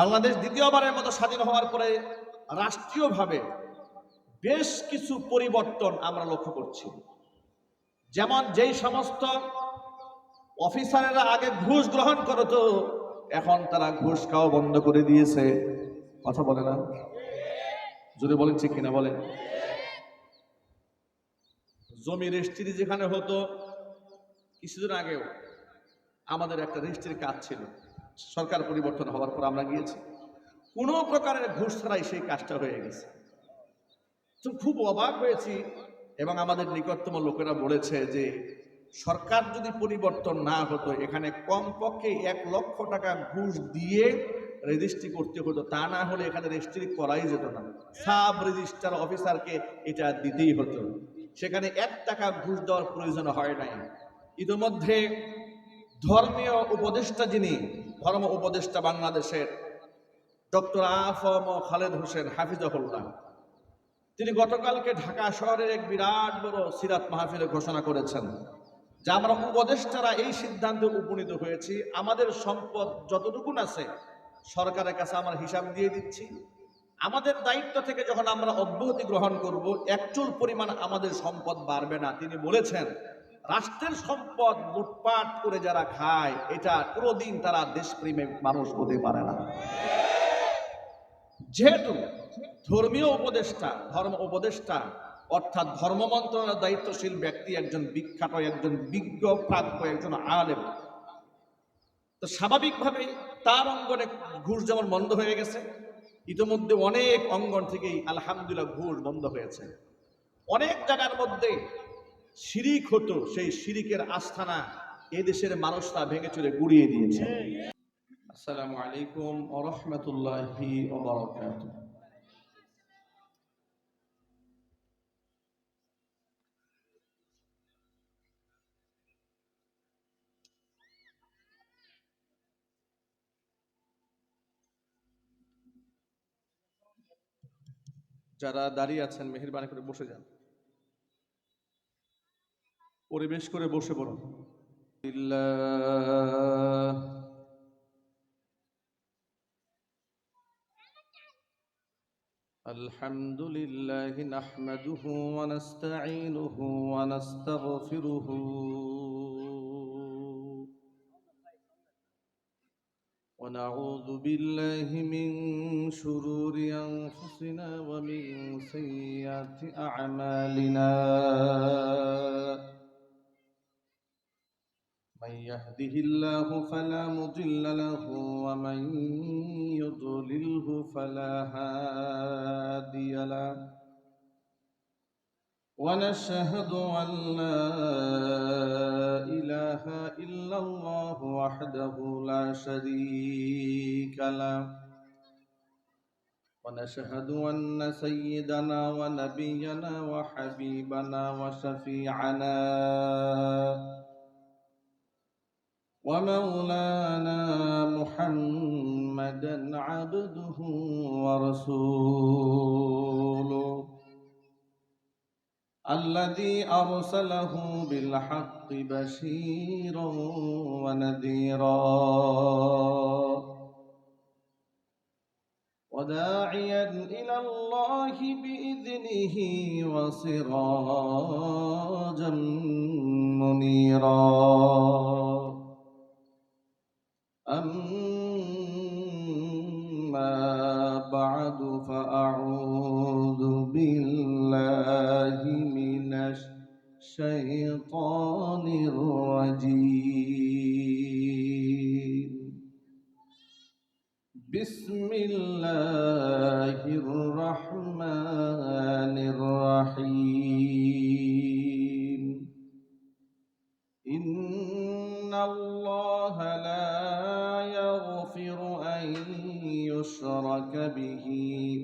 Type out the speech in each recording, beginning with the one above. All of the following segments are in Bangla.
বাংলাদেশ দ্বিতীয়বারের মতো স্বাধীন হওয়ার পরে রাষ্ট্রীয়ভাবে বেশ কিছু পরিবর্তন আমরা লক্ষ্য করছি। যেমন যেই সমস্ত অফিসারেরা আগে ঘুষ গ্রহণ করত, এখন তারা ঘুষ খাওয়া বন্ধ করে দিয়েছে। কথা বলে না? জোরে বলেন ঠিক কিনা বলেন। জমি রেজিস্ট্রি যেখানে হতো, কিছুদিন আগেও আমাদের একটা রেজিস্ট্রির কাজ ছিল, সরকার পরিবর্তন হওয়ার পর আমরা গিয়েছি, কোনো প্রকারের ঘুষ ছাড়াই সেই কাজটা হয়ে গেছে। তো খুব অবাক হয়েছি, এবং আমাদের নিকটতম লোকেরা বলেছে যে সরকার যদি পরিবর্তন না হতো, এখানে কমপক্ষে 1 লক্ষ টাকা ঘুষ দিয়ে রেজিস্ট্রি করতে হতো, তা না হলে এখানে রেজিস্ট্রি করাই যেত না। সাব রেজিস্ট্রার অফিসারকে এটা দিতেই হতো, সেখানে 1 টাকা ঘুষ দেওয়ার প্রয়োজন হয় নাই। ইতিমধ্যে ধর্মীয় উপদেষ্টা, যিনি ধর্ম উপদেষ্টা বাংলাদেশের ডক্টর আ.ফ.ম. খালেদ হোসেন হাফিজাহুল্লাহ, তিনি গতকালকে ঢাকা শহরের এক বিরাট বড় সিরাত মাহফিলে ঘোষণা করেছেন যে আমরা উপদেষ্টারা এই সিদ্ধান্তে উপনীত হয়েছি, আমাদের সম্পদ যতটুকুন আছে সরকারের কাছে আমরা হিসাব দিয়ে দিচ্ছি। আমাদের দায়িত্ব থেকে যখন আমরা অব্যাহতি গ্রহণ করব, একচুল পরিমাণ আমাদের সম্পদ বাড়বে না। তিনি বলেছেন, রাষ্ট্রের সম্পদ লুটপাট করে যারা খায়, এটা কোনোদিন তারা দেশপ্রেমিক মানুষ হতে পারে না। যেহেতু ধর্মীয় উপদেষ্টা, ধর্ম উপদেষ্টা অর্থাৎ ধর্ম মন্ত্রণালয়ের দায়িত্বশীল ব্যক্তি একজন বিখ্যাত, একজন বিজ্ঞ প্রাজ্ঞ, একজন আলেম, তো স্বাভাবিকভাবেই তার অঙ্গনে ঘুষ যেমন বন্ধ হয়ে গেছে, ইতিমধ্যে অনেক অঙ্গন থেকেই আলহামদুলিল্লাহ ঘুষ বন্ধ হয়েছে। অনেক জায়গার মধ্যে শিরিক হতো, সেই শিরিকের আস্থানা এদেশের মানুষরা ভেঙে চুরে গুড়িয়ে দিয়েছে। আসসালামু আলাইকুম ওয়া রাহমাতুল্লাহি ওয়া বারাকাতুহু। যারা দাঁড়িয়ে আছেন মেহেরবানি করে বসে যান, পরিবেশ করে বসে পড়ুন। আলহামদুলিল্লাহি নাহমাদুহু ওয়া নাস্তাঈনুহু ওয়া নাস্তাগফিরুহু ونعوذ بالله من شرور أنفسنا ومن سيئات أعمالنا من يهده الله فلا مضل له ومن يضلله فلا هادي له ونشهد أن لا إله إلا الله وحده لا شريك له ونشهد أن سيدنا ونبينا وحبيبنا وشفيعنا ومولانا محمدا عبده ورسوله الذي أرسله بالحق بشيرا ونذيرا وداعيا إلى الله بإذنه وسراجا منيرا. أما بعد فأعوذ بالله من الشيطان الرجيم. بسم الله الرحمن الرحيم. إن الله لا يغفر أن يشرك به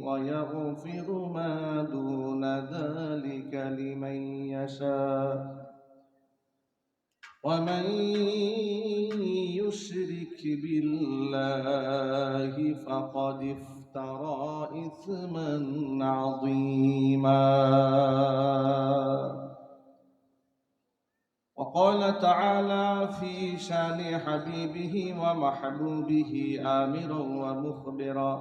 ويغفر ما دون ذلك لمن يشاء ومن يشرك بالله فقد افترى إثما عظيما. وقال تعالى في شان حبيبه ومحبوبه آمرا ومخبرا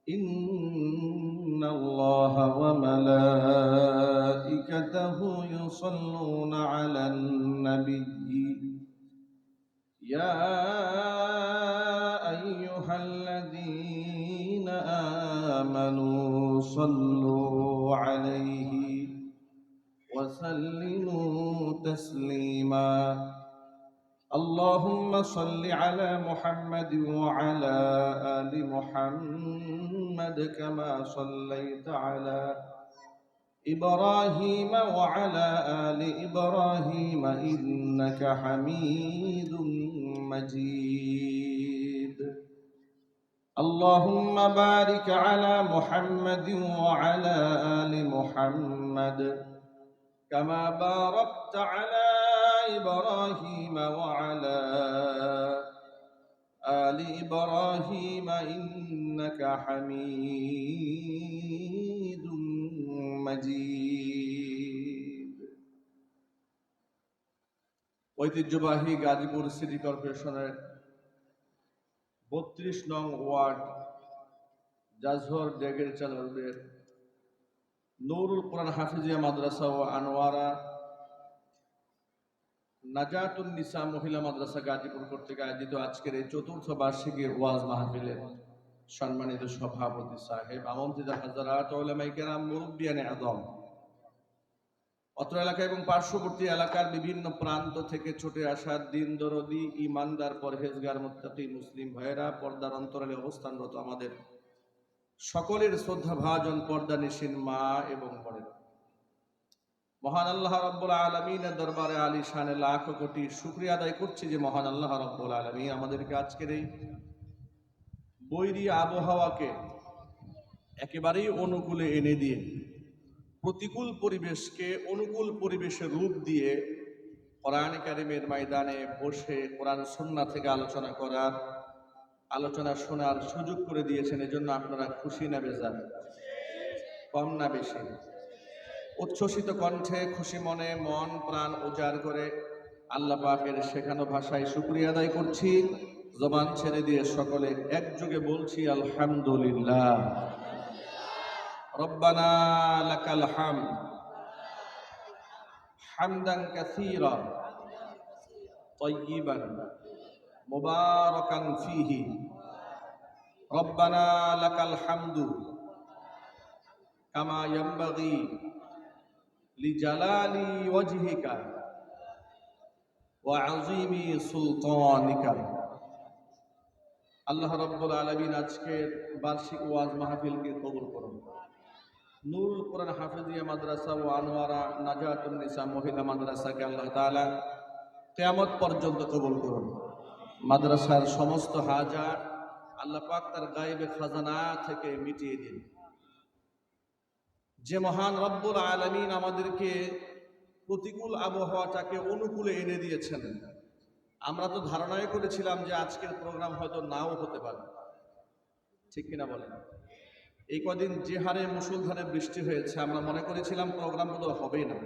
إن الله وملائكته يصلون على النبي يا أيها الذين آمنوا صلوا عليه وسلموا تسليما اللهم صل على محمد وعلى آل محمد كما صليت على إبراهيم وعلى آل إبراهيم إنك حميد مجيد اللهم بارك على محمد وعلى آل محمد كما باركت على إبراهيم وعلى آل إبراهيم إنك حميد مجيد ঐতিহ্যবাহী গাজীপুর সিটি কর্পোরেশনের 32 নং ওয়ার্ড জাজহর ডেগের চালুদের নুরুল কোরআন হাফিজিয়া মাদ্রাসা ও আনোয়ারা নাজাতুন নিসা মহিলা মাদ্রাসা গাজীপুর কর্তৃক আয়োজিত আজকের এই চতুর্থ বার্ষিকীর ওয়াজ মাহফিলের সম্মানিত সভাপতি সাহেব, আমন্ত্রিত হাজারাত উলামায়ে কেরাম, মুরব্বিয়ানে আযম, অত্র এলাকা এবং পার্শ্ববর্তী এলাকার বিভিন্ন প্রান্ত থেকে ছুটে আসা দিন দরদি ইমানদার পরহেজগার মুত্তাকি মুসলিম ভাইয়েরা, পর্দার অন্তরালে অবস্থানরত আমাদের সকলের শ্রদ্ধাভাজন পর্দানিশীন মা এবং বোনেরা, মহান আল্লাহ রাব্বুল আলামিনের দরবারে আলিশানে লাখ কোটি শুকরিয়া আদায় করছি যে মহান আল্লাহ রাব্বুল আলামিন আমাদেরকে আজকের এই বৈরী আবহাওয়াকে একেবারেই অনুকূলে এনে দিয়ে, প্রতিকূল পরিবেশকে অনুকূল পরিবেশের রূপ দিয়ে কোরআন কারীমের ময়দানে বসে কোরআন সুন্নাহ থেকে আলোচনা করার, আলোচনা শোনার সুযোগ করে দিয়েছেন। এজন্য আপনারা খুশি না বেজার? কম না বেশি? উচ্ছ্বসিত কণ্ঠে খুশি মনে মন প্রাণ উজাড় করে আল্লাহ পাকের শেখানো ভাষায় শুকরিয়া আদায় করছি। জবান ছেড়ে দিয়ে সকলে একযোগে বলছি আলহামদুলিল্লাহ। রব্বানা লাকাল হামদ হামদান কাসীরা তাইয়িবান মুবারাকান ফীহি। রব্বানা লাকাল হামদু কামা ইয়ানবাগি লিজালালি ওয়াজহিকা ওয়া আযীমি সুলতানিকা। আল্লাহ রাব্বুল আলামিন আজকের বার্ষিক ওয়াজ মাহফিলকে কবুল করুন। নুরুল কোরআন হাফিজিয়া মাদ্রাসা ও আনোয়ারা নাজাতুন নিসা মহিলা মাদ্রাসাকে আল্লাহ তাআলা কিয়ামত পর্যন্ত কবুল করুন। মাদ্রাসার সমস্ত হাজাত আল্লাহ পাক তার গায়েবে খাজানা থেকে মিটিয়ে দিন। যে মহান রব্বুল আলামিন আমাদেরকে প্রতিকূল আবহাওয়াটাকে অনুকূলে এনে দিয়েছেন, আমরা তো ধারণাই করেছিলাম যে আজকের প্রোগ্রাম হয়তো নাও হতে পারে, ঠিক কিনা বলেন? এই কদিন যে হারে মুষলধারে বৃষ্টি হয়েছে, আমরা মনে করেছিলাম প্রোগ্রাম বোধ হবেই না।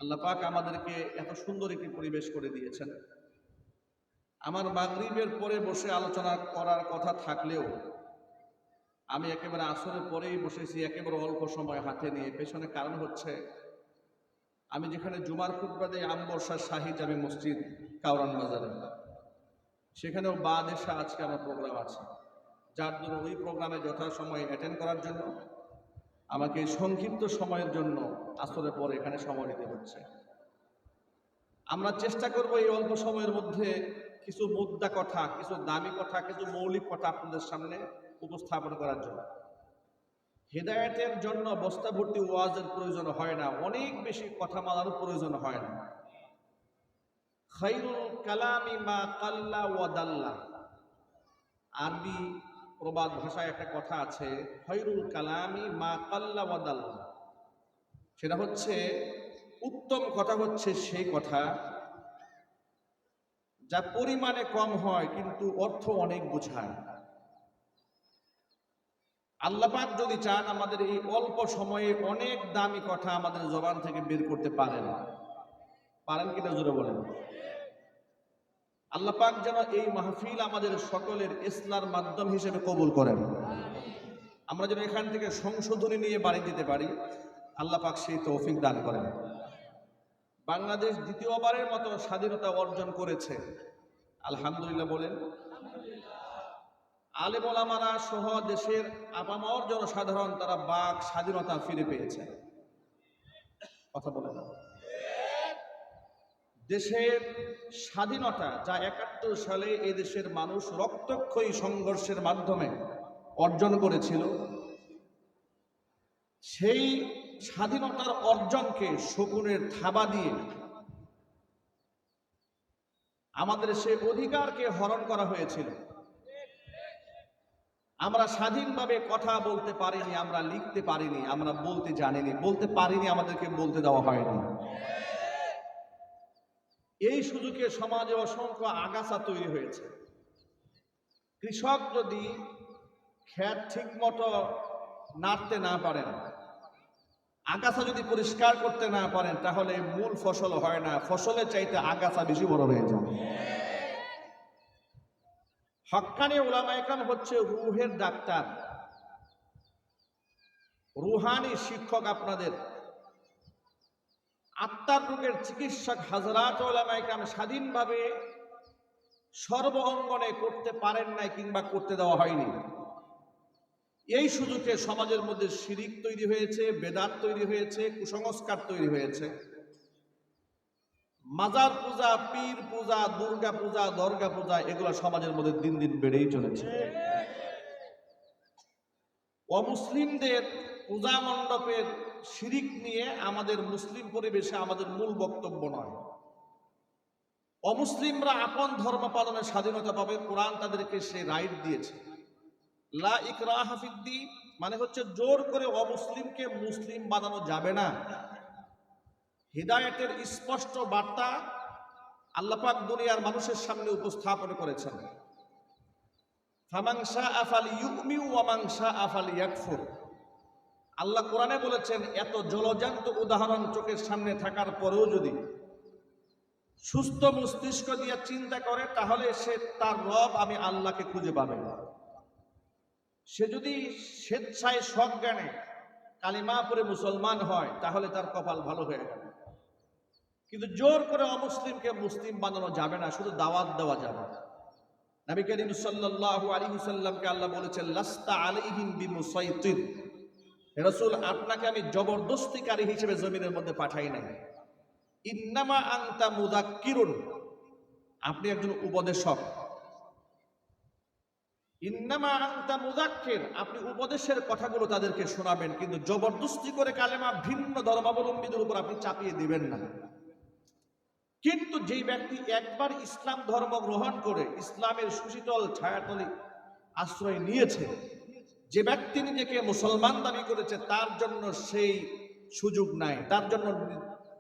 আল্লাহ পাক আমাদেরকে এত সুন্দর একটি পরিবেশ করে দিয়েছেন। আমার মাগরিবের পরে বসে আলোচনা করার কথা থাকলেও আমি একেবারে আসরের পরেই বসেছি, একেবারে অল্প সময় হাতে নিয়ে। পেছনে কারণ হচ্ছে, আমি যেখানে জুমার খুতবা দেই আমবর্ষা শাহী জামে মসজিদ কাউরান বাজারে, সেখানেও বাদ এসা আজকে আমার প্রোগ্রাম আছে, যার জন্য ওই প্রোগ্রামে যথাসময়ে অ্যাটেন্ড করার জন্য আমাকে সংক্ষিপ্ত সময়ের জন্য আসরের পরে এখানে সময় দিতে হচ্ছে। আমরা চেষ্টা করব এই অল্প সময়ের মধ্যে কিছু মুদ্রা কথা, কিছু দামি কথা, কিছু মৌলিক কথা আপনাদের সামনে উপস্থাপন করার জন্য। হেদায়েতের জন্য বস্তা ভর্তি ওয়াজের প্রয়োজন হয় না, অনেক বেশি কথা বলার প্রয়োজন হয় না। খায়রুল কালামি মা কাল্লা ওয়া দাল্লা, আরবি প্রবাদ ভাষায় একটা কথা আছে, খায়রুল কালামি মা কাল্লা ওয়া দাল্লা। সেটা হচ্ছে, উত্তম কথা হচ্ছে সেই কথা যা পরিমাণে কম হয় কিন্তু অর্থ অনেক বোঝায়। আল্লাহ পাক যদি চান আমাদের এই অল্প সময়ে অনেক দামি কথা আমাদের জবান থেকে বের করতে পারেন, পারেন কিনা জোরে বলেন। আল্লাহ পাক যেন এই মাহফিল আমাদের সকলের ইসলার মাধ্যম হিসেবে কবুল করেন। আমরা যেন এখান থেকে সংশোধনী নিয়ে বাড়ি দিতে পারি, আল্লাহ পাক সেই তৌফিক দান করেন। বাংলাদেশ দ্বিতীয়বারের মতো স্বাধীনতা অর্জন করেছে, আলহামদুলিল্লাহ বলেন। আলেম ওলামারা সহ দেশের আপামর জনসাধারণ তারা বাক স্বাধীনতা ফিরে পেয়েছে। কথা বলে না। দেশের স্বাধীনতা যা ৭১ সালে এই দেশের মানুষ রক্তক্ষয়ী সংঘর্ষের মাধ্যমে অর্জন করেছিল, সেই স্বাধীনতার অর্জনকে শকুনের থাবা দিয়ে আমাদের সেই অধিকারকে হরণ করা হয়েছিল। আমরা স্বাধীনভাবে কথা বলতে পারিনি, আমরা লিখতে পারিনি, আমরা বলতে জানিনি, বলতে পারিনি, আমাদেরকে বলতে দেওয়া হয়নি। এই সুযোগে সমাজে অসংখ্য আগাছা তৈরি হয়েছে। কৃষক যদি ক্ষেত ঠিক মতো নাড়তে না পারেন, আগাছা যদি পরিষ্কার করতে না পারেন, তাহলে মূল ফসল হয় না, ফসলের চাইতে আগাছা বেশি বড় হয়ে যায়। হক্কানি উলামায়ে কেরাম হচ্ছে রুহের ডাক্তার, রুহানি শিক্ষক, আপনাদের আত্মার রোগের চিকিৎসক। হাজরাত উলামায়ে কেরাম স্বাধীনভাবে সর্ব অঙ্গনে করতে পারেন নাই কিংবা করতে দেওয়া হয়নি। এই সুযোগে সমাজের মধ্যে শিরিক তৈরি হয়েছে, বেদাত তৈরি হয়েছে, কুসংস্কার তৈরি হয়েছে। মাজার পূজা, পীর পূজা, দুর্গা পূজা, দর্গা পূজা, এগুলো সমাজের মধ্যে দিন দিন বেড়েই চলেছে। অমুসলিমদের পূজা মণ্ডপের শিরিক নিয়ে আমাদের মুসলিম পরিবেশে আমাদের মূল বক্তব্য নয়। অমুসলিমরা আপন ধর্ম পালনের স্বাধীনতা পাবে, কোরআন তাদেরকে সে রাইট দিয়েছে। লা ইকরাহা ফিদ্দীন মানে হচ্ছে জোর করে অমুসলিমকে মুসলিম বানানো যাবে না। হিদায়াতের স্পষ্ট বার্তা আল্লাহ পাক দুনিয়ার মানুষের সামনে উপস্থাপন করেছেন। ফামান শাআ ফালইউমিন ওয়া মান শাআ ফালইয়াকফুর। আল্লাহ কোরআনে বলেছেন, এত জলজান্ত উদাহরণ চোখের সামনে থাকার পরেও যদি সুস্থ মস্তিষ্ক দিয়ে চিন্তা করে, তাহলে সে তার রব আমি আল্লাহকে খুঁজে পাবে। সে যদি স্বেচ্ছায় সজ্ঞানে কালিমা পড়ে মুসলমান হয়, তাহলে তার কপাল ভালো হয়ে গেল। কিন্তু জোর করে অমুসলিমকে মুসলিম বানানো যাবে না, শুধু দাওয়াত দেওয়া যাবে। নবী করিম সাল্লাল্লাহু আলাইহি ওয়াসাল্লামকে আল্লাহ বলেছেন, লাস্তা আলাইহিম বিমুসাইতির। হে রাসূল, আপনাকে আমি জবরদস্তিকারী হিসেবে জমিনের মধ্যে পাঠাই নাই। ইন্নামা আনতা মুযাক্কিরুন, আপনি একজন উপদেশক। ইন্নামা আনতা মুযাক্কির, আপনি উপদেশের কথাগুলো তাদেরকে শোনাবেন, কিন্তু জবরদস্তি করে কালেমা ভিন্ন ধর্মাবলম্বীদের উপর আপনি চাপিয়ে দিবেন না। কিন্তু যেই ব্যক্তি একবার ইসলাম ধর্ম গ্রহণ করে ইসলামের সুশীতল ছায়াতলে আশ্রয় নিয়েছে, যে ব্যক্তি নিজেকে মুসলমান দাবি করেছে, তার জন্য সেই সুযোগ নাই। তার জন্য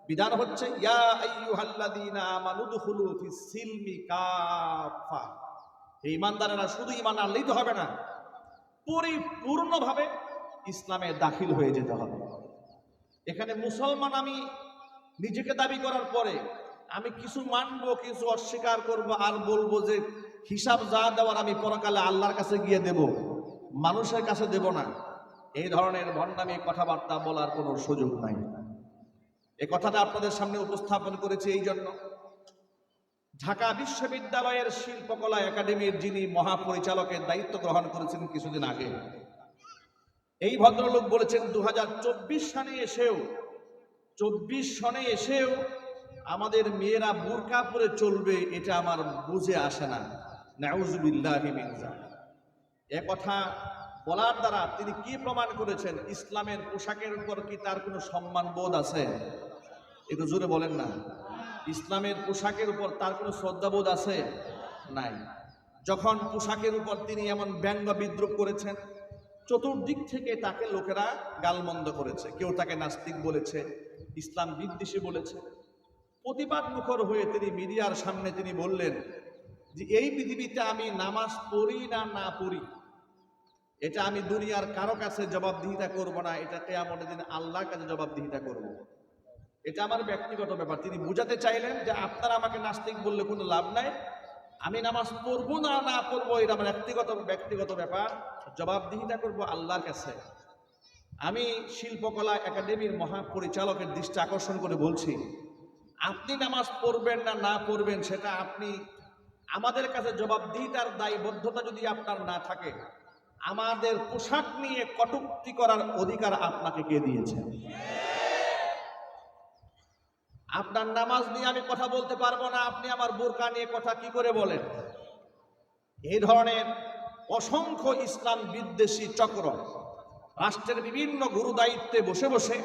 বিধান হচ্ছে, ইয়া আইয়ুহাল্লাযীনা আমানু দুখুলু ফিস সিলমি কাফা। এই ইমানদারেরা শুধু ঈমান আনলেই তো হবে না, পরিপূর্ণভাবে ইসলামে দাখিল হয়ে যেতে হবে। এখানে মুসলমান আমি নিজেকে দাবি করার পরে আমি কিছু মানবো, কিছু অস্বীকার করব, আর বলবো যে হিসাব যা দেওয়ার আমি পরকালে আল্লাহর কাছে গিয়ে দেব, মানুষের কাছে দেব না। এই ধরনের ভণ্ডামি কথাবার্তা বলার কোনো সুযোগ নাই। এই কথাটা আপনাদের সামনে উপস্থাপন করেছি এই জন্য, ঢাকা বিশ্ববিদ্যালয়ের শিল্পকলা একাডেমির যিনি মহাপরিচালকের দায়িত্ব গ্রহণ করেছেন কিছুদিন আগে, এই ভদ্রলোক বলেছেন 2024 সনে এসেও আমাদের মেয়েরা বুরকা পরে চলবে, এটা আমার বুঝে আসে না। নাউযুবিল্লাহি মিন যালিক। এ কথা বলার দ্বারা তিনি কি প্রমাণ করেছেন? ইসলামের পোশাকের উপর কি তার কোনো সম্মান বোধ আছে? একটু জোরে বলেন না। ইসলামের পোশাকের উপর তার কোনো শ্রদ্ধাবোধ আছে? নাই। যখন পোশাকের উপর তিনি এমন ব্যঙ্গ বিদ্রুপ করেছেন, চতুর্দিক থেকে তাকে লোকেরা গালমন্দ করেছে। কেউ তাকে নাস্তিক বলেছে, ইসলাম বিদ্বেষী বলেছে। প্রতিবাদ মুখর হয়ে তিনি মিডিয়ার সামনে তিনি বললেন যে এই পৃথিবীতে আমি নামাজ পড়ি না না পড়ি, এটা আমি দুনিয়ার কারো কাছে জবাবদিহিতা করব না, এটা কিয়ামতের দিন আল্লাহর কাছে জবাবদিহিতা করব। এটা আমার ব্যক্তিগত ব্যাপার। তিনি বুঝাতে চাইলেন যে আপনারা আমাকে নাস্তিক বললে কোনো লাভ নাই, আমি নামাজ পড়বো না না পড়বো এটা আমার ব্যক্তিগত ব্যাপার, জবাবদিহিতা করবো আল্লাহর কাছে। আমি শিল্পকলা একাডেমির মহাপরিচালকের দৃষ্টি আকর্ষণ করে বলছি, আপনি নামাজ পড়বেন না না পড়বেন সেটা আপনি আমাদের কাছে জবাবদিহিতার দায়বদ্ধতা যদি আপনার না থাকে, আমাদের পোশাক নিয়ে কটূক্তি করার অধিকার আপনাকে কে দিয়েছে? আপনার নামাজ নিয়ে আমি কথা বলতে পারবো না, আপনি আমার বোরকা নিয়ে কথা কি করে বলেন? এই ধরনের অসংখ্য ইসলাম বিদ্বেষী চক্র রাষ্ট্রের বিভিন্ন গুরু দায়িত্বে বসে বসে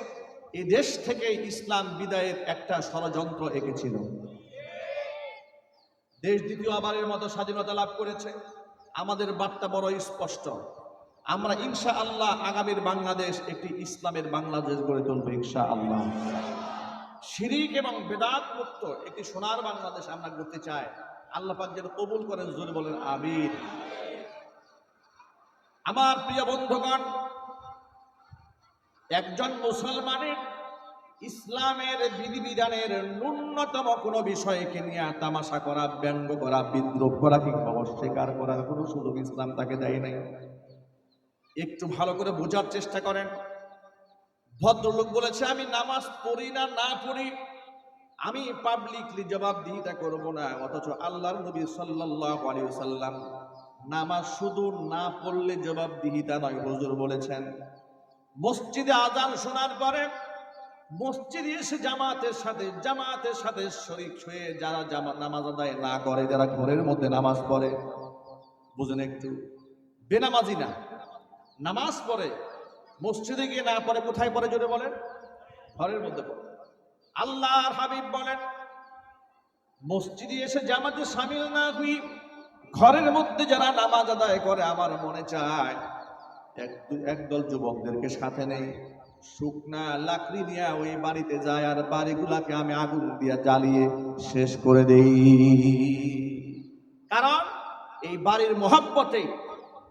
এই দেশ থেকে ইসলাম বিদায়ের একটা ষড়যন্ত্র এঁকেছিল। দেশ দ্বিতীয়বারের মতো স্বাধীনতা লাভ করেছে। আমাদের বার্তা বড় স্পষ্ট, আমরা ইনশাআল্লাহ আগামীর বাংলাদেশ একটি ইসলামের বাংলাদেশ গড়ে তুলব ইনশাআল্লাহ। শিরিক এবং বেদাত মুক্ত একটি সোনার বাংলাদেশ আমরা করতে চাই। আল্লাহ পাক যেন কবুল করেন, জোরে বলেন আমিন। আমার প্রিয় বন্ধুগণ, একজন মুসলমানের ইসলামের বিধিবিধানের ন্যূনতম কোনো বিষয়কে নিয়ে তামাশা করা, ব্যঙ্গ করা, বিদ্রোহ করা কিংবা অস্বীকার করার কোনো সুযোগ ইসলাম তাকে দেয় নাই। একটু ভালো করে বোঝার চেষ্টা করেন। ভদ্রলোক বলেছে আমি নামাজ পড়ি না না পড়ি আমি পাবলিকলি জবাবদিহিতা করব না, অথচ আল্লাহর নবী সাল্লাল্লাহু আলাইহি ওয়াসাল্লাম নামাজ শুধু না পড়লে জবাবদিহিতা নয়, হুজুর বলেছেন মসজিদে আযান শোনার পরে মসজিদে এসে জামাতের সাথে শরীক হয়ে যারা নামাজ আদায় না করে, যারা ঘরের মধ্যে নামাজ পড়ে, বুঝেন একটু, বেনামাজি না, নামাজ পড়ে মসজিদে গিয়ে না পড়ে, কোথায় পড়ে জোরে বলেন? ঘরের মধ্যে পড়ে। আল্লাহর হাবিব বলেন মসজিদে এসে জামাতে শামিল না হই ঘরের মধ্যে যারা নামাজ আদায় করে, আমার মনে চায় একদল যুবকদেরকে সাথে নেই, শুকনা লাকড়ি নিয়ে ওই বাড়িতে যায় আর বাড়িগুলাকে আমি আগুন দিয়ে জ্বালিয়ে শেষ করে দেই। কারণ এই বাড়ির মহব্বতে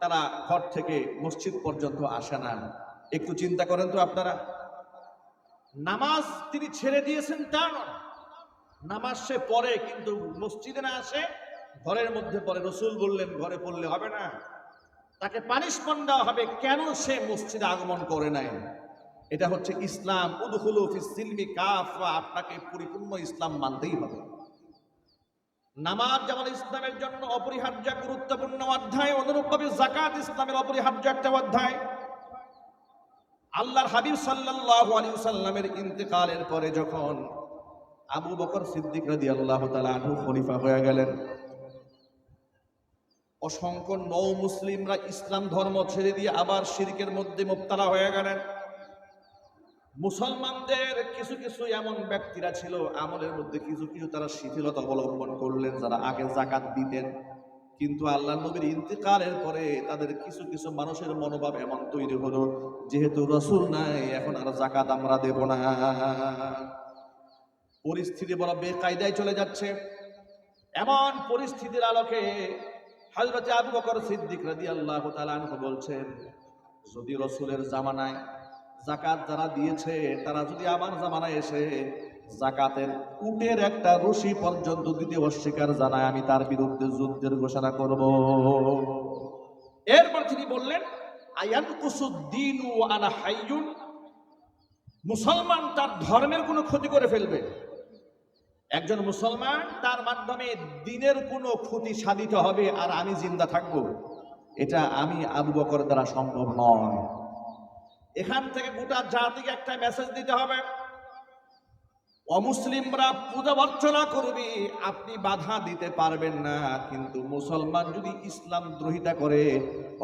তারা ঘর থেকে মসজিদ পর্যন্ত আসে না। একটু চিন্তা করেন তো আপনারা, নামাজ তিনি ছেড়ে দিয়েছেন তা নয়, নামাজ সে পড়ে কিন্তু মসজিদে না আসে, ঘরের মধ্যে পড়ে। রাসূল বললেন ঘরে পড়লে হবে না, তাকে পানিশমেন্ট দেওয়া হবে কেন সে মসজিদে আগমন করে নাই। এটা হচ্ছে ইসলাম। উদখুলু ফিস সিলমি কাফা, আপনাকে পরিপূর্ণ ইসলাম মানতেই হবে। নামাজ যেমন ইসলামের জন্য অপরিহার্য গুরুত্বপূর্ণ অধ্যায়, অনুরূপভাবে যাকাত ইসলামের অপরিহার্য একটা অধ্যায়। আল্লাহর হাবিব সাল্লাল্লাহু আলাইহি ওয়াসাল্লামের ইন্তেকালের পরে যখন আবু বকর সিদ্দিক রাদিয়াল্লাহু তাআলা আনহু খলিফা হয়ে গেলেন, অসংখ্য নও মুসলিমরা ইসলাম ধর্ম ছেড়ে দিয়ে আবার শিরকের মধ্যে মুবতালা হয়ে গেলেন। মুসলমানদের কিছু কিছু এমন ব্যক্তিরা ছিল, আমলের মধ্যে কিছু কিছু তারা শিথিলতা অবলম্বন করলেন, যারা আগে যাকাত দিতেন, কিন্তু আল্লাহর নবীর ইন্তেকালের পরে তাদের কিছু কিছু মানুষের মনোভাব এমন তৈরি হলো, যেহেতু রাসূল নাই এখন আর যাকাত আমরা দেব না। পরিস্থিতি বড় বেকায়দায় চলে যাচ্ছে। এমন পরিস্থিতির আলোকে হযরত আবু বকর সিদ্দিক রাদিয়াল্লাহু তাআলা আনহু বলছেন, যদি রাসূলের জামানায় যাকাত যারা দিয়েছে তারা যদি আমার জামানায় এসে যাকাতের উটের একটা রশি পর্যন্ত দিতে অস্বীকার জানায়, আমি তার বিরুদ্ধে যুদ্ধের ঘোষণা করব। এরপর তিনি বললেন আয়ানকুসুদ্দীনু ওয়া আনা হাইয়ুন, মুসলমান তার ধর্মের কোনো ক্ষতি করে ফেলবে, একজন মুসলমান তার মাধ্যমে দ্বীনের কোনো ক্ষতি সাধিত হবে আর আমি জিন্দা থাকব, এটা আমি আবু বকর দ্বারা সম্ভব নয়। এখান থেকে গোটা জাতিকে একটা মেসেজ দিতে হবে, অমুসলিমরা পূজা অর্চনা করবে, আপনি বাধা দিতে পারবেন না, কিন্তু মুসলমান যদি ইসলাম দ্রোহিতা করে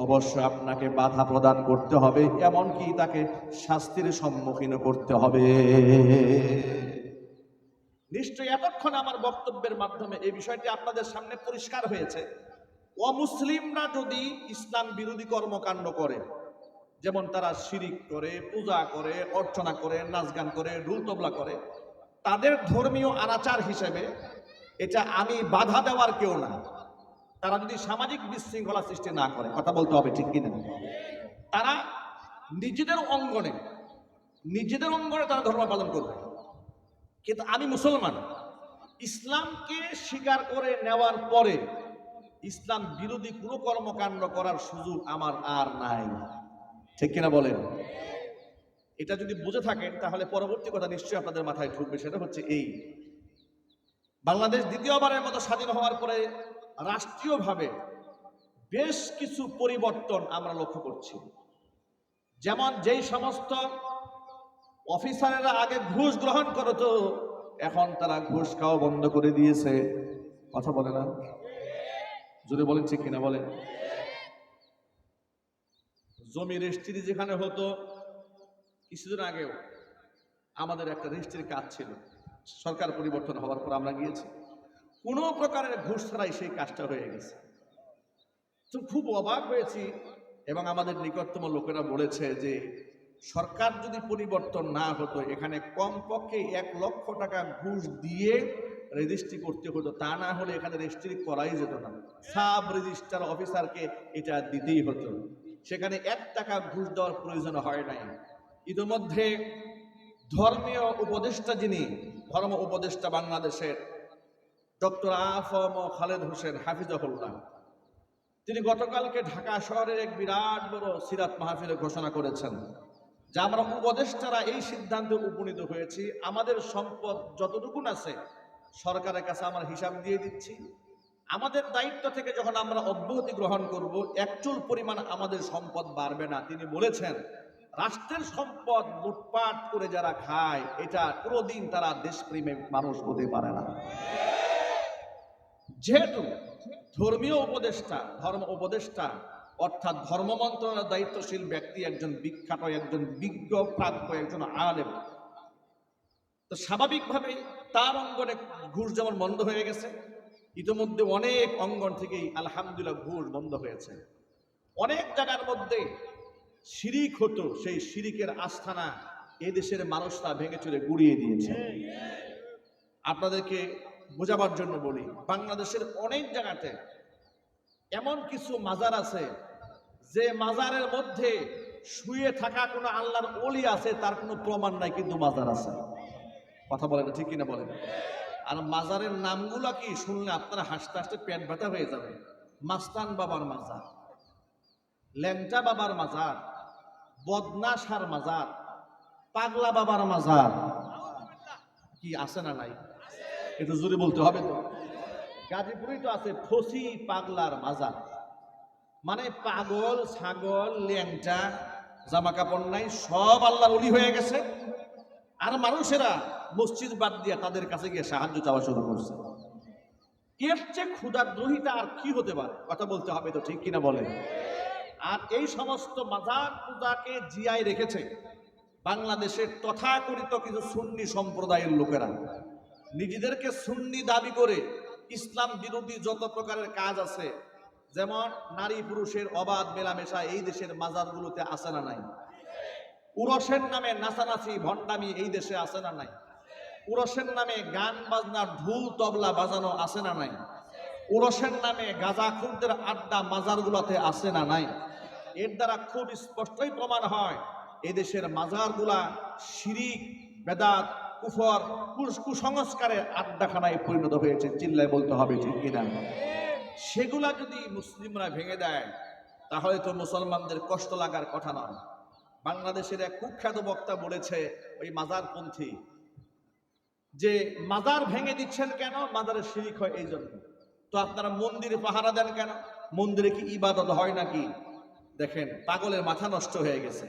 অবশ্যই আপনাকে বাধা প্রদান করতে হবে, এমনকি তাকে শাস্তির সম্মুখীন করতে হবে। নিশ্চয়ই এতক্ষণ আমার বক্তব্যের মাধ্যমে এই বিষয়টি আপনাদের সামনে পরিষ্কার হয়েছে। অমুসলিমরা যদি ইসলাম বিরোধী কর্মকাণ্ড করে, যেমন তারা শিরিক করে, পূজা করে, অর্চনা করে, নাচ গান করে, ঢোল তবলা করে, তাদের ধর্মীয় আনাচার হিসেবে এটা আমি বাধা দেওয়ার কেউ না। তারা যদি সামাজিক বিশৃঙ্খলা সৃষ্টি না করে, কথা বলতে হবে ঠিক কিনা, তারা নিজেদের অঙ্গনে তারা ধর্ম পালন করবে। কিন্তু আমি মুসলমান, ইসলামকে স্বীকার করে নেওয়ার পরে ইসলাম বিরোধী কোনো কর্মকাণ্ড করার সুযোগ আমার আর নাই। ঠিক কিনা বলেন? এটা যদি বুঝে থাকেন তাহলে পরবর্তী কথা নিশ্চয়ই আপনাদের মাথায় ঢুকবে। সেটা হচ্ছে এই, বাংলাদেশ দ্বিতীয়বারের মতো স্বাধীন হওয়ার পরে রাষ্ট্রীয়ভাবে বেশ কিছু পরিবর্তন আমরা লক্ষ্য করছি। যেমন যেই সমস্ত অফিসারেরা আগে ঘুষ গ্রহণ করতো, এখন তারা ঘুষ খাওয়া বন্ধ করে দিয়েছে। কথা বলে না? যদি বলেন ঠিক কিনা বলেন। জমি রেজিস্ট্রি যেখানে হতো, কিছুদিন আগেও আমাদের একটা রেজিস্ট্রির কাজ ছিল, সরকার পরিবর্তন হওয়ার পর আমরা গিয়েছি, কোনো প্রকারের ঘুষ ছাড়াই সেই কাজটা হয়ে গেছে। তো খুব অবাক হয়েছি, এবং আমাদের নিকটতম লোকেরা বলেছে যে সরকার যদি পরিবর্তন না হতো, এখানে কমপক্ষে 1 লক্ষ টাকা ঘুষ দিয়ে রেজিস্ট্রি করতে হতো, তা না হলে এখানে রেজিস্ট্রি করাই যেত না। সাব রেজিস্ট্রার অফিসারকে এটা দিতেই হতো, সেখানে 1 টাকা ঘুষ দেওয়ার প্রয়োজন হয় নাই। ইতিমধ্যে ধর্মীয় উপদেষ্টা, যিনি ধর্ম উপদেষ্টা বাংলাদেশের ডক্টর আ.ফ.ম. খালেদ হোসেন হাফিজাহুল্লাহ, তিনি গতকালকে ঢাকা শহরের এক বিরাট বড় সিরাত মাহফিলে ঘোষণা করেছেন যে আমরা উপদেষ্টারা এই সিদ্ধান্তে উপনীত হয়েছি, আমাদের সম্পদ যতটুকু আছে সরকারের কাছে আমরা হিসাব দিয়ে দিচ্ছি। আমাদের দায়িত্ব থেকে যখন আমরা অব্যাহতি গ্রহণ করব, একচুল পরিমাণ আমাদের সম্পদ বাড়বে না। তিনি বলেছেন রাষ্ট্রের সম্পদ লুটপাট করে যারা খায়, এটা কোনোদিন তারা দেশপ্রেমিক মানুষ হতে পারে না। যেহেতু ধর্মীয় উপদেষ্টা, ধর্ম উপদেষ্টা অর্থাৎ ধর্ম মন্ত্রণালয়ের দায়িত্বশীল ব্যক্তি একজন বিখ্যাত, একজন বিজ্ঞ, প্রাজ্ঞ, একজন আলেম, তো স্বাভাবিকভাবে তার অঙ্গনে ঘুষ যেমন বন্ধ হয়ে গেছে, ইতিমধ্যে অনেক অঙ্গন থেকেই আলহামদুলিল্লাহ ঘুষ বন্ধ হয়েছে। অনেক জায়গার মধ্যে শিরিক হতো, সেই শিরিকের আস্থানা এদেশের মানুষরা ভেঙে চুরে গুড়িয়ে দিয়েছে। আপনাদেরকে বোঝাবার জন্য বলি, বাংলাদেশের অনেক জায়গাতে এমন কিছু মাজার আছে যে মাজারের মধ্যে শুয়ে থাকা কোনো আল্লাহর ওলি আছে, তার কোনো প্রমাণ নাই, কিন্তু মাজার আছে। কথা বলেন ঠিক কিনা বলেন? আর মাজারের নামগুলো কি শুনলে আপনারা হাসতে হাসতে পেট ব্যথা হয়ে যাবে। মাস্তান বাবার মাজার, ল্যাংটা বাবার মাজার, বদনাশার মাজার, পাগলা বাবার মাজার, কি আছে না নাই? একটু জোরে বলতে হবে তো। গাজীপুরেই তো আছে ফসি পাগলার মাজার, মানে পাগল, ছাগল, ল্যাংটা, জামা কাপড় নাই, সব আল্লাহর ওলি হয়ে গেছে, আর মানুষেরা মসজিদ বাদ দিয়ে তাদের কাছে গিয়ে সাহায্য চাওয়া শুরু করছে। এর চেয়ে ক্ষুধাদ্রোহিতা আর কি হতে পারে? কথা বলতে হবে তো, ঠিক কিনা বলেন? আর এই সমস্ত মাজার পূজাকে জিয়ায় রেখেছে বাংলাদেশের তথাকথিত কিছু সুন্নি সম্প্রদায়ের লোকেরা। নিজেদেরকে সুন্নি দাবি করে ইসলাম বিরোধী যত প্রকারের কাজ আছে, যেমন নারী পুরুষের অবাধ মেলামেশা এই দেশের মাজারগুলোতে আছে না নাই? উরসের নামে নাচানাচি ভণ্ডামি এই দেশে আছে না নাই? উরসের নামে গান বাজনা ঢোল তবলা বাজানো আছে না নাই? উরসের নামে গাঁজাখুরদের আড্ডা মাজারগুলোতে আছে না নাই? এর দ্বারা খুব স্পষ্টই প্রমাণ হয় এদেশের মাজারগুলা শিরিক, বেদাত, কুফর, কুসংস্কারের আড্ডাখানায় পরিণত হয়েছে। চিল্লায় বলতে হবে ঠিক কিনা? সেগুলা যদি মুসলিমরা ভেঙে দেয় তাহলে তো মুসলমানদের কষ্ট লাগার কথা নয়। বাংলাদেশের এক কুখ্যাত বক্তা বলেছে, ওই মাজারপন্থী, যে মাজার ভেঙে দিচ্ছেন কেন? মাজারে শিরিক হয় এই জন্য। তো আপনারা মন্দিরে পাহারা দেন কেন? মন্দিরে কি ইবাদত হয় নাকি? দেখেন, পাগলের মাথা নষ্ট হয়ে গেছে।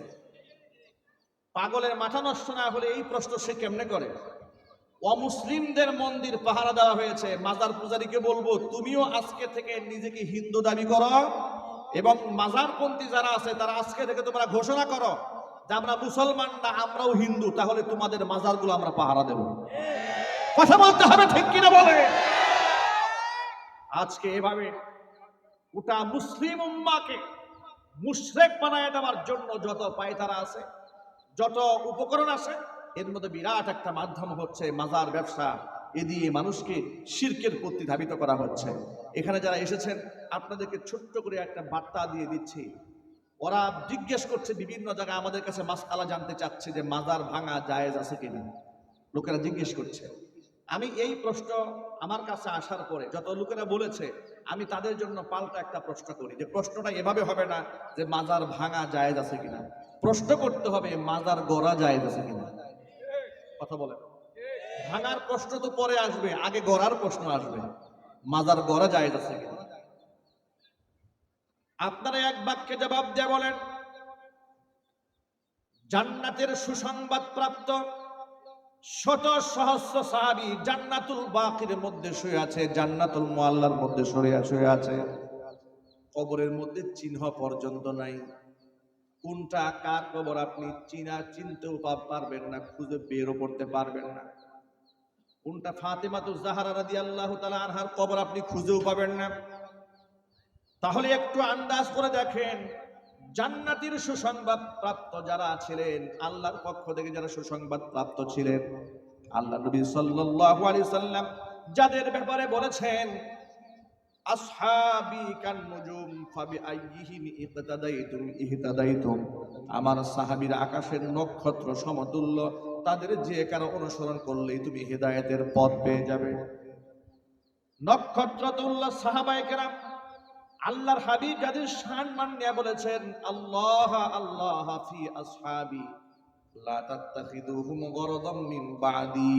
পাগলের মাথা নষ্ট না হলে এই প্রশ্ন সে কেমনে করে? অমুসলিমদের মন্দির পাহারা দেওয়া হয়েছে, মাজার পূজারীকে বলবো তুমিও আজকে থেকে নিজেকে হিন্দু দাবি করো, এবং মাজারপন্থী যারা আছে তারা আজকে থেকে তোমরা ঘোষণা করো যে আমরা মুসলমান না, আমরাও হিন্দু, তাহলে তোমাদের মাজারগুলো আমরা পাহারা দেব। কথা বলতে হবে ঠিক কিনা বলে? আজকে এভাবে গোটা মুসলিম উম্মাহকে মুশরিক বানায় দেওয়ার জন্য যত পায়তারা আছে, যত উপকরণ আছে, এর মধ্যে বিরাট একটা মাধ্যম হচ্ছে মাজার ব্যবসা। এ দিয়ে মানুষকে শিরকের প্রতি ধাবিত করা হচ্ছে। এখানে যারা এসেছেন আপনাদেরকে ছোট্ট করে একটা বার্তা দিয়ে দিচ্ছি। ওরা জিজ্ঞেস করছে বিভিন্ন জায়গায়, আমাদের কাছে মাসআলা জানতে চাচ্ছে যে মাজার ভাঙা জায়েজ আছে কিনা। লোকেরা জিজ্ঞেস করছে। আমি এই প্রশ্ন আমার কাছে আসার পরে যত লোকেরা বলেছে, আমি তাদের জন্য পাল্টা একটা প্রশ্ন করি, যে প্রশ্নটা এভাবে হবে না যে মাজার ভাঙা জায়েজ আছে কিনা, প্রশ্ন করতে হবে মাজার গড়া জায়েজ আছে কিনা। কথা বলেন, ভাঙার প্রশ্ন তো পরে আসবে, আগে গড়ার প্রশ্ন আসবে, মাজার গড়া জায়েজ আছে কিনা। আপনারা এক বাক্যে জবাব দিয়ে বলেন, জান্নাতের সুসংবাদ প্রাপ্ত শত সহস্র সাহাবী জান্নাতুল বাকির মধ্যে শুয়ে আছে, জান্নাতুল মুআল্লার মধ্যে শুয়ে আছে, কবরের মধ্যে চিহ্ন পর্যন্ত নাই। কোনটা কার কবর আপনি চিনতেও পারবেন না, খুঁজে বেরও করতে পারবেন না। কোনটা ফাতেমাতুজ জাহরা রাদিয়াল্লাহু তাআলা আনহার কবর আপনি খুঁজেও পাবেন না। তাহলে একটু আন্দাজ করে দেখেন, জান্নাতের সুসংবাদ প্রাপ্ত যারা ছিলেন, আল্লাহর পক্ষ থেকে যারা সুসংবাদ প্রাপ্ত ছিলেন, আল্লাহ নবী সাল্লাল্লাহু আলাইহি সাল্লাম যাদের ব্যাপারে বলেছেন, আসহাবি কান নুজুম ফাবিআইয়িহিম ইকতাদাইতুম ইহতাদাইতুম, আমার সাহাবীরা আকাশের নক্ষত্র সমতুল্য, তাদের যে কারো অনুসরণ করলেই তুমি হেদায়েতের পথ পেয়ে যাবে। নক্ষত্র তুল্য সাহাবায়ে কেরাম, আল্লাহর হাবিব যাদের সম্মান নিয়ে বলেছেন, আল্লাহ আল্লাহ ফি আসহাবি লা তাত্তাখিদুহুম গরদাম মিন বাদি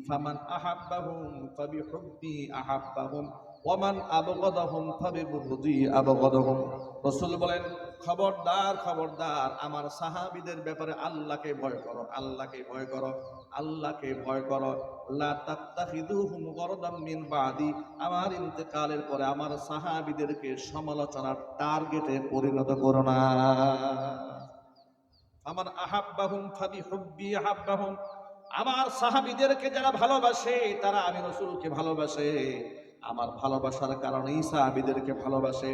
ফামান আহাব্বাহুম ফাবিহুব্বি আহাব্বাহুম ওয়া মান আবগাদাহুম ফাবিবুগদি আবগাদাহুম। রাসূল বলেন, খবরদার খবরদার, আমার সাহাবীদের ব্যাপারে আল্লাহকে ভয় করো, আল্লাহকে ভয় করো, আল্লাহকে ভয় করো। লা তাত্তাখিদুহুম গরদাম মিন বাদি, আমার ইন্তেকালের পরে আমার সাহাবীদেরকে সমালোচনার টার্গেটে পরিণত করো না। আমার আহাব্বাহুম ফাবিহুব্বি আহাব্বাহুম, আমার সাহাবীদেরকে যারা ভালোবাসে তারা আমি রাসূলকে ভালোবাসে, আমার ভালোবাসার কারণেই সাহাবীদেরকে ভালোবাসে।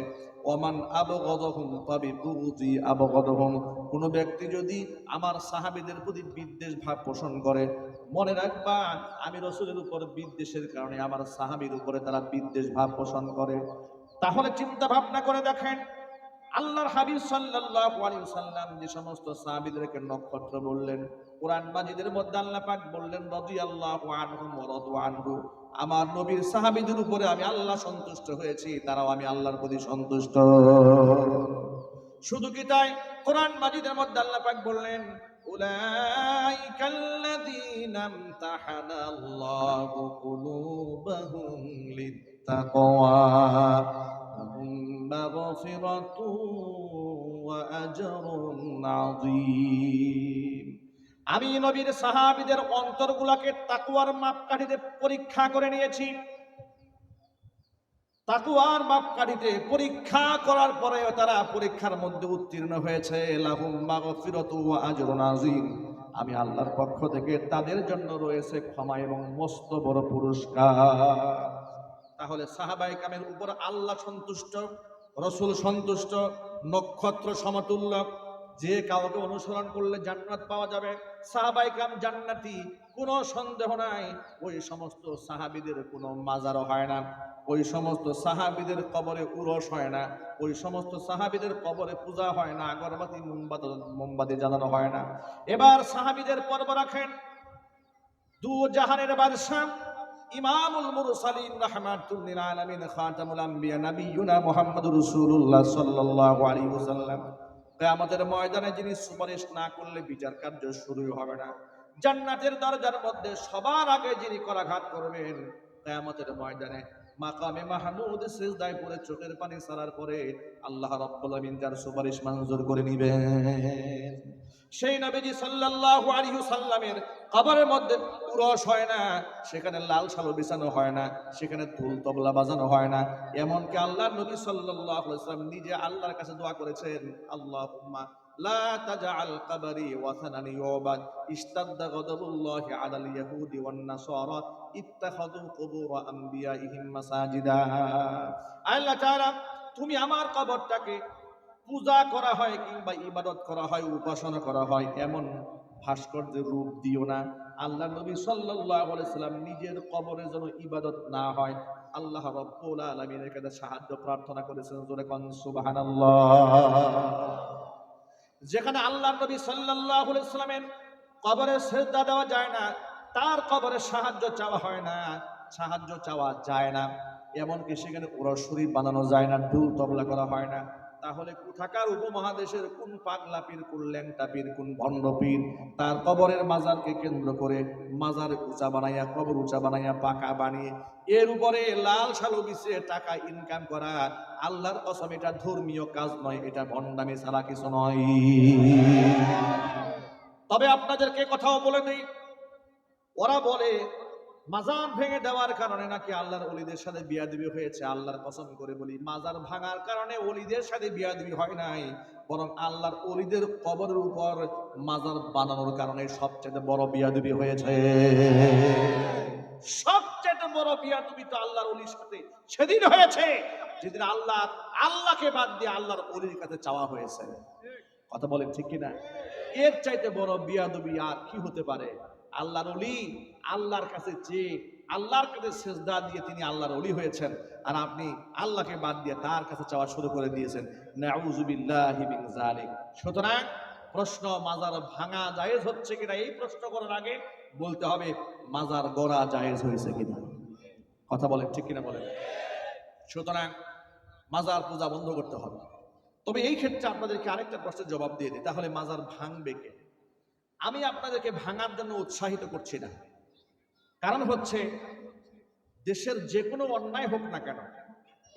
ওমান আবগাদাহুম ফাবিবুগদি আবগাদাহুম, কোন ব্যক্তি যদি আমার সাহাবীদের প্রতি বিদ্বেষ ভাব পোষণ করে, মনে রাখবা আমি রাসূলের উপর বিদ্বেষের কারণে আমার সাহাবীর উপরে তারা বিদ্বেষ ভাব পোষণ করে। তাহলে চিন্তা ভাবনা করে দেখেন, আল্লাহর হাবিব সাল্লাল্লাহু আলাইহি ওয়াসাল্লাম যে সমস্ত সাহাবীদেরকে নক্ষত্র বললেন, কোরআন মাজিদের মধ্যে আল্লাহ পাক বললেন, রাদিয়াল্লাহু আনহুম ওয়া রাদু আনহু, আমার নবীর সাহাবীদের উপরে আমি আল্লাহ সন্তুষ্ট হয়েছি, তারাও আমি আল্লাহর প্রতি সন্তুষ্ট। শুধু কি তাই, কোরআন মাজিদের মধ্যে আল্লাহ পাক বললেন, উলাইকাল্লাযীনা ইমতাহানাল্লাহু কুলুবাহুম লিত্তাকওয়া মাগফিরাতু ওয়া আজরুন আযীম। আমি নবীর সাহাবীদের অন্তরগুলোকে তাকওয়ার মাপকাঠিতে পরীক্ষা করে নিয়েছি। তাকওয়ার মাপকাঠিতে পরীক্ষা করার পরে তারা পরীক্ষার মধ্যে উত্তীর্ণ হয়েছে। লাহুম মাগফিরাতু ওয়া আজরুন আযীম, আমি আল্লাহর পক্ষ থেকে তাদের জন্য রয়েছে ক্ষমা এবং মস্ত বড় পুরস্কার। তাহলে সাহাবায়ে কেরামের উপর আল্লাহ সন্তুষ্ট, রাসূল সন্তুষ্ট, নক্ষত্র সমতুল্য, যে কাউকে অনুসরণ করলে জান্নাত পাওয়া যাবে, সাহাবায়ে কেরাম জান্নাতি, কোনো সন্দেহ নাই। ওই সমস্ত সাহাবীদের কোনো মাজারও হয় না, ওই সমস্ত সাহাবীদের কবরে উরস হয় না, ওই সমস্ত সাহাবীদের কবরে পূজা হয় না, আগরবাতি মোমবাতি জ্বালানো হয় না। এবার সাহাবীদের পর্ব রাখেন, দু জাহানের বাদশা ইমামুল মুরসালিন রাহমাতুল লিল আলামিন খাতামুল আম্বিয়া নবিয়ুনা মুহাম্মদুর রাসূলুল্লাহ সাল্লাল্লাহু আলাইহি ওয়াসাল্লাম, কিয়ামতের ময়দানে যিনি সুপারিশ না করলে বিচার কার্য শুরু হবে না। জান্নাতের দরজার মধ্যে সবার আগে যিনি করাঘাত করবেন, কিয়ামতের ময়দানে মাকামে মাহমুদ সিজদায় পড়ে চোখের পানি ছাড়ার পরে আল্লাহ রাব্বুল আলামিন তার সুপারিশ মঞ্জুর করে নেবেন। সেই নবীজি সাল্লাল্লাহু আলাইহি ওয়াসাল্লামের কবরের মধ্যে উরস হয় না, সেখানে লাল শালু বিছানো হয় না, সেখানে ঢোল তবলা বাজানো হয় না। এমনকি আল্লাহর নবী সাল্লাল্লাহু আলাইহি ওয়াসাল্লাম নিজে আল্লাহর কাছে দোয়া করেছেন, আল্লাহুম্মা লা তাজআল কবরি ওয়াসানান ইউবাদ ইশতাদ্দা গাদাবুল্লাহি আলাল ইয়াহুদি ওয়ান নাসারা ইত্তাখাযু কুবুর আমবিয়াইহিম মাসাজিদা। আল্লাহ তাআলা, তুমি আমার কবরটাকে পূজা করা হয় কিংবা ইবাদত করা হয়, উপাসনা করা হয় এমন ভাস্কর্যের রূপ দিও না। আল্লাহ নবী সাল্লাল্লাহু আলাইহি সাল্লাম নিজের কবরে যেন ইবাদত না হয়, আল্লাহ রাব্বুল আলামিনের কাছে সাহায্য প্রার্থনা করেছেন। জোরে কোন সুবহানাল্লাহ। যেখানে আল্লাহ নবী সাল্লাল্লাহু আলাইহি সাল্লামের কবরে সিজদা দেওয়া যায় না, তার কবরে সাহায্য চাওয়া হয় না, সাহায্য চাওয়া যায় না, এমনকি সেখানে ওরা শরীর বানানো যায় না, ঢুল তবলা করা হয় না। তাহলে কোথাকার উপমহাদেশের কোন পাগলা পীর, কোন ল্যাংটা পীর, কোন ভণ্ড পীর তার কবরের মাজারকে কেন্দ্র করে মাজার উঁচা বানাইয়া, কবর উঁচা বানাইয়া, পাকা বানিয়ে এর উপরে লাল সালু বিছিয়ে টাকা ইনকাম করা, আল্লাহর কসম এটা ধর্মীয় কাজ নয়, এটা ভণ্ডামি ছাড়া কিছু নয়। তবে আপনাদেরকে কথাও বলে নেই, ওরা বলে মাজার ভেঙে দেওয়ার কারণে নাকি আল্লাহর ওলিদের সাথে বিয়াদবি হয়েছে। আল্লাহর কসম করে বলি, মাজার ভাঙার কারণে ওলিদের সাথে বিয়াদবি হয় নাই, বরং আল্লাহর ওলিদের কবরের উপর মাজার বানানোর কারণে সবচেয়ে বড় বিয়াদবি হয়েছে। সবচেয়ে বড় বিয়াদবি তো আল্লাহর ওলির সাথে সেদিন হয়েছে যেদিন আল্লাহকে বাদ দিয়ে আল্লাহর ওলির কাছে চাওয়া হয়েছে। কথা বলেন ঠিক কিনা? এর চাইতে বড় বিয়াদবি আর কি হতে পারে? আল্লাহর ওলি আল্লাহর কাছে চেয়ে, আল্লাহর কাছে সেজদা দিয়ে তিনি আল্লাহর ওলি হয়েছেন, আর আপনি আল্লাহকে বাদ দিয়ে তার কাছে চাওয়া শুরু করে দিয়েছেন। নাউযু বিল্লাহি মিন যালিক। সুতরাং প্রশ্ন, মাজার ভাঙা জায়েজ হচ্ছে কিনা, এই প্রশ্ন করার আগে বলতে হবে মাজার গড়া জায়েজ হয়েছে কিনা। কথা বলেন ঠিক কিনা বলেন? সুতরাং মাজার পূজা বন্ধ করতে হবে। তবে এই ক্ষেত্রে আপনাদেরকে আরেকটা প্রশ্নের জবাব দিয়ে দিই, তাহলে মাজার ভাঙবে কে? আমি আপনাদেরকে ভাঙার জন্য উৎসাহিত করছি না। কারণ হচ্ছে, দেশের যে কোনো অন্যায় হোক না কেন,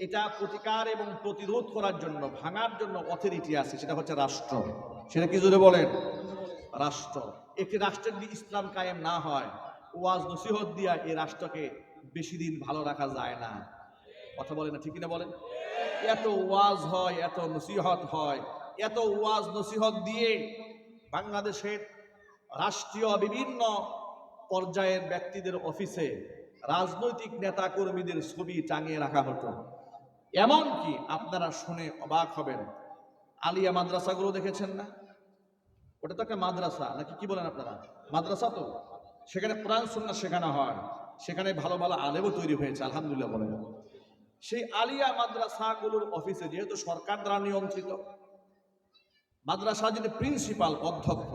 এটা প্রতিকার এবং প্রতিরোধ করার জন্য, ভাঙার জন্য অথরিটি আছে, সেটা হচ্ছে রাষ্ট্র। সেটা কি জোরে বলেন? রাষ্ট্র। একটি রাষ্ট্রের যদি ইসলাম কায়েম না হয়, ওয়াজ নসিহত দিয়া এই রাষ্ট্রকে বেশি দিন ভালো রাখা যায় না। কথা বলেন না ঠিক কিনা বলেন? এত ওয়াজ হয়, এত নসিহত হয়, এত ওয়াজ নসিহত দিয়ে বাংলাদেশের রাষ্ট্রীয় বিভিন্ন পর্যায়ের ব্যক্তিদের অফিসে রাজনৈতিক নেতা কর্মীদের ছবি টাঙিয়ে রাখা হতো। এমনকি আপনারা শুনে অবাক হবেন, আলিয়া মাদ্রাসাগুলো দেখেছেন না? ওটা তো একটা মাদ্রাসা, নাকি কি বলেন আপনারা? মাদ্রাসা তো, সেখানে কোরআন সুন্নাহ শেখানো হয়, সেখানে ভালো ভালো আলেমও তৈরি হয়েছে, আলহামদুলিল্লাহ বলেন। সেই আলিয়া মাদ্রাসাগুলোর অফিসে, যেহেতু সরকার দ্বারা নিয়ন্ত্রিত, মাদ্রাসা যিনি প্রিন্সিপাল, অধ্যক্ষ,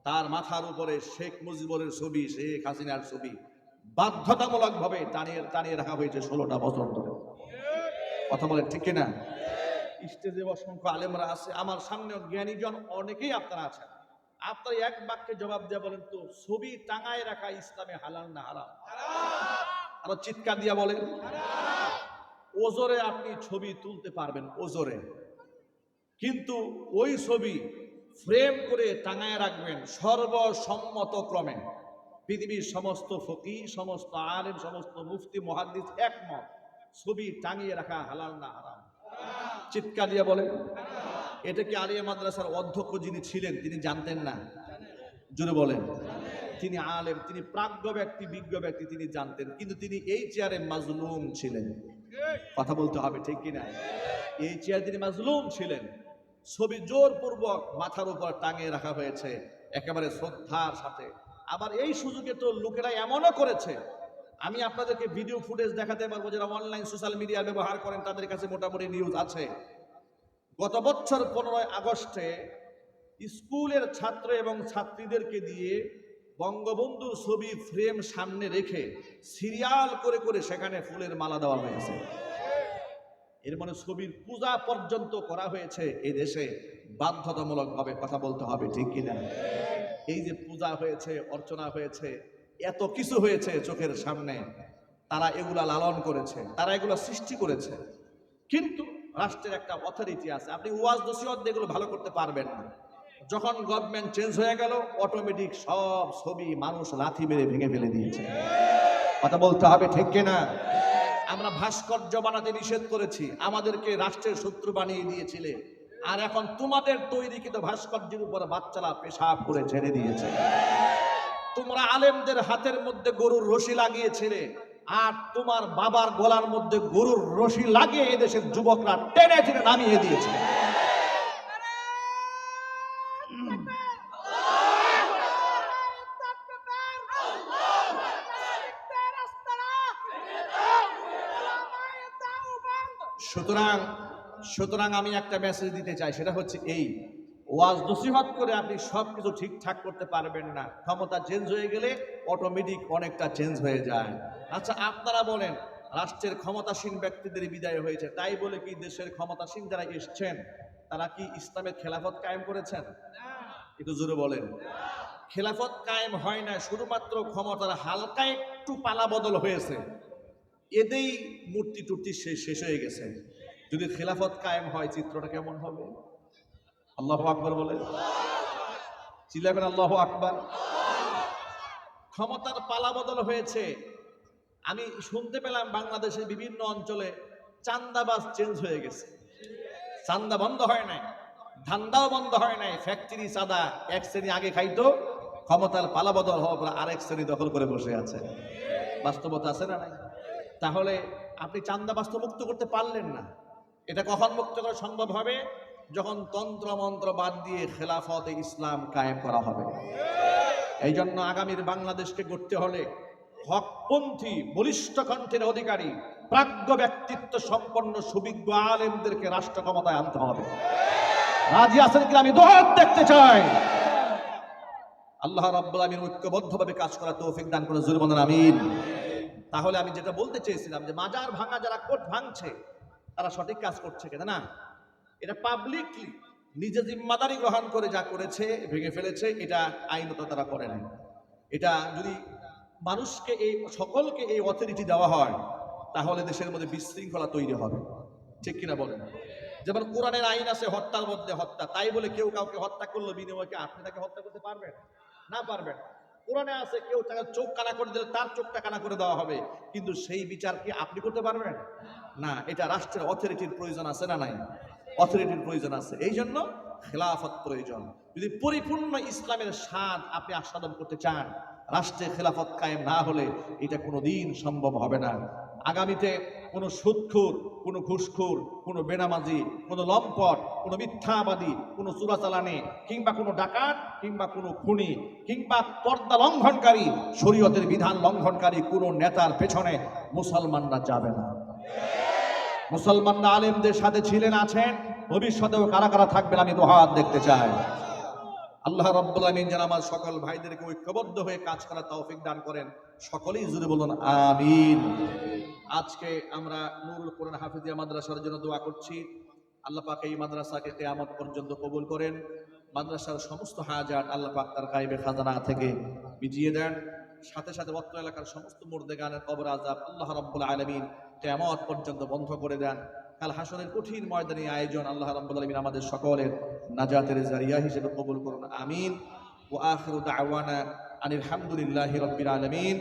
তার মাথার উপরে শেখ মুজিবুরের ছবি, শেখ হাসিনার ছবি বাধ্যতামূলক ভাবে টানিয়ে রাখা হয়েছে 16টা বছর ধরে। কথা বলেন ঠিক কিনা? স্টেজে অসংখ্য আলেমরা আছে, আমার সামনেও জ্ঞানীজন অনেকেই আপনারা আছেন। আপনারা এক বাক্যে জবাব দিয়ে বলেন তো, ছবি টাঙায় রাখা ইসলামে হালাল না হারাম? আরো চিৎকার দিয়া বলেন। ওজোরে আপনি ছবি তুলতে পারবেন, ওজোরে, কিন্তু ওই ছবি ফ্রেম করে টাঙায় রাখবেন সর্বসম্মত ক্রমে। পৃথিবীর সমস্ত ফকিহ, সমস্ত আলেম, সমস্ত মুফতি, মুহাদ্দিস একমত, ছবি টাঙিয়ে রাখা হালাল না হারাম? চিৎকার দিয়ে বলেন। এটা কি আলিয়া মাদ্রাসার অধ্যক্ষ যিনি ছিলেন তিনি জানতেন না? জোরে বলেন। তিনি আলেম, তিনি প্রাজ্ঞ ব্যক্তি, বিজ্ঞ ব্যক্তি, তিনি জানতেন, কিন্তু তিনি এই চেয়ারে মাজলুম ছিলেন। কথা বলতে হবে ঠিক কিনা? এই চেয়ারে তিনি মাজলুম ছিলেন। ছবি জোরপূর্বক মাথার উপর টাঙিয়ে রাখা হয়েছে একেবারে শ্রদ্ধার সাথে। আবার এই সুযোগে তো লোকেরা এমনও করেছে, আমি আপনাদেরকে ভিডিও ফুটেজ দেখাতে পারবো, যারা অনলাইন সোশ্যাল মিডিয়া ব্যবহার করেন তাদের কাছে মোটামুটি নিউজ আছে। গত বছর 15 আগস্টে স্কুলের ছাত্র এবং ছাত্রীদেরকে দিয়ে বঙ্গবন্ধুর ছবি ফ্রেম সামনে রেখে সিরিয়াল করে করে সেখানে ফুলের মালা দেওয়া হয়েছে। এর মানে ছবির পূজা পর্যন্ত করা হয়েছে এই দেশে বাধ্যতামূলক ভাবে। কথা বলতে হবে ঠিক কিনা? এই যে পূজা হয়েছে, অর্চনা হয়েছে, এত কিছু হয়েছে চোখের সামনে, তারা এগুলা লালন করেছে, তারা এগুলো সৃষ্টি করেছে, কিন্তু রাষ্ট্রের একটা অথরিটি আছে। আপনি ওয়াজ নসিহত এগুলো ভালো করতে পারবেন না। যখন গভর্নমেন্ট চেঞ্জ হয়ে গেল, অটোমেটিক সব ছবি মানুষ লাথি মেরে ভেঙে ফেলে দিয়েছে। কথা বলতে হবে ঠিক কিনা? আমরা ভাস্কর্য বানাতে নিষেধ করেছি, আমাদেরকে রাষ্ট্রের শত্রু বানিয়ে দিয়েছিলে, আর এখন তোমাদের তৈরিকৃত ভাস্কর্যের উপর বাচ্চারা পেশাব করে ছেড়ে দিয়েছে। তোমরা আলেমদের হাতের মধ্যে গরুর রশি লাগিয়েছিলে, আর তোমার বাবার গলার মধ্যে গরুর রশি লাগিয়ে এদেশের যুবকরা টেনে টেনে নামিয়ে দিয়েছে। সুতরাং আমি একটা মেসেজ দিতে চাই, সেটা হচ্ছে এই, ওয়াজ নসিহত করে আপনি সবকিছু ঠিকঠাক করতে পারবেন না। ক্ষমতা চেঞ্জ হয়ে গেলে অটোমেটিক অনেকটা চেঞ্জ হয়ে যায়। আচ্ছা, আপনারা বলেন, রাষ্ট্রের ক্ষমতাসীন ব্যক্তিদের বিদায় হয়েছে, তাই বলে কি দেশের ক্ষমতাসীন যারা এসছেন তারা কি ইসলামের খেলাফত কায়েম করেছেন? একটু জোরে বলেন। খেলাফত কায়েম হয় না, শুধুমাত্র ক্ষমতার হালকা একটু পালা বদল হয়েছে, এতেই মূর্তি টুর্তি শেষ হয়ে গেছে। যদি খেলাফত কায়েম হয় চিত্রটা কেমন হবে? আল্লাহু আকবার বলে চিল্লাবেন আল্লাহু আকবার। ক্ষমতার পালা বদল হয়েছে। আমি শুনতে পেলাম বাংলাদেশের বিভিন্ন অঞ্চলে চান্দাবাজ চেঞ্জ হয়ে গেছে। চান্দা বন্ধ হয় নাই, ধান্দাও বন্ধ হয় নাই। ফ্যাক্টরি চাঁদা এক শ্রেণী আগে খাইতো, ক্ষমতার পালা বদল হওয়ার পর আরেক শ্রেণী দখল করে বসে আছে। বাস্তবতা আছে না নাই? তাহলে আপনি চান্দাবাজ তো মুক্ত করতে পারলেন না। এটা কখন মুক্ত করা সম্ভব হবে? যখন তন্ত্র মন্ত্র বাদ দিয়ে খেলাফতে ইসলাম কায়েম করা হবে। এই জন্য আগামীর বাংলাদেশকে গড়তে হলে হকপন্থী বলিষ্ঠ কণ্ঠের অধিকারী প্রাজ্ঞ ব্যক্তিত্ব সম্পন্ন সুবিজ্ঞ আলেমদেরকে রাষ্ট্র ক্ষমতায় আনতে হবে। রাজি আছেন কি? আমি দোহাত দেখতে চাই। আল্লাহ রাব্বুল আলামিন ঐক্যবদ্ধভাবে কাজ করা তৌফিক দান করে, জোরে বলেন আমিন। তাহলে আমি যেটা বলতে চেয়েছিলাম যে মাজার ভাঙা যারা কোট ভাঙছে তারা সঠিক কাজ করছে কিনা না, এটা পাবলিকলি নিজে জিম্মাদারি গ্রহণ করে যা করেছে, ভেঙে ফেলেছে, এটা আইনত তারা করে নাই। এটা যদি মানুষকে সকলকে এই অথরিটি দেওয়া হয় তাহলে দেশের মধ্যে বিশৃঙ্খলা তৈরি হবে। ঠিক কিনা বলেন? যেমন কোরআনের আইন আছে হত্যার মধ্যে হত্যা, তাই বলে কেউ কাউকে হত্যা করলো বিনিময়ে আপনি তাকে হত্যা করতে পারবেন না? পারবেন। কোরআনে আছে কেউ তাকে চোখ কানা করে দিলে তার চোখটা কানা করে দেওয়া হবে, কিন্তু সেই বিচার কি আপনি করতে পারবেন না। এটা রাষ্ট্রের অথরিটির প্রয়োজন আছে না নাই? অথরিটির প্রয়োজন আছে। এই জন্য খেলাফত প্রয়োজন। যদি পরিপূর্ণ ইসলামের স্বাদ আপনি আস্বাদন করতে চান, রাষ্ট্রে খেলাফত কায়েম না হলে এটা কোনোদিন সম্ভব হবে না। আগামীতে কোনো সুদখোর, কোনো ঘুষখোর, কোনো বেনামাজি, কোনো লম্পট, কোনো মিথ্যাবাদী, কোনো চোরাচালানি, কিংবা কোনো ডাকাত, কিংবা কোনো খুনি, কিংবা পর্দা লঙ্ঘনকারী, শরীয়তের বিধান লঙ্ঘনকারী কোনো নেতার পেছনে মুসলমানরা যাবে না। মুসলমানরা আলেমদের সাথে ছিলেন, আছেন, ভবিষ্যতেও কারা কারা থাকবেন আমি দুহাত দেখতে চাই। আল্লাহ রাব্বুল আলামিন যেন আমার সকল ভাইদেরকে ঐক্যবদ্ধ হয়ে কাজ করার তৌফিক দান করেন। সকলেই জোরে বলুন আমিন। আজকে আমরা নুরুল কোরআন হাফিজিয়া মাদ্রাসার জন্য দোয়া করছি। আল্লাহ পাক এই মাদ্রাসাকে কিয়ামত পর্যন্ত কবুল করেন। মাদ্রাসার সমস্ত হাজাত আল্লাহ পাক তার গায়বে খাজানা থেকে মিটিয়ে দেন। সাথে সাথে অত্র এলাকার সমস্ত মুর্দেগানের কবর আযাব আল্লাহ রাব্বুল আলামিন কিয়ামত পর্যন্ত বন্ধ করে দেন। কাল হাসরের কঠিন ময়দানে আয়োজন আল্লাহ রাব্বুল আলামিন আমাদের সকলের নাজাতের জারিয়া হিসেবে কবুল করুন আমিন। ওয়া আখিরু দাওয়ানা আনিল হামদুলিল্লাহি রাব্বিল আলামিন।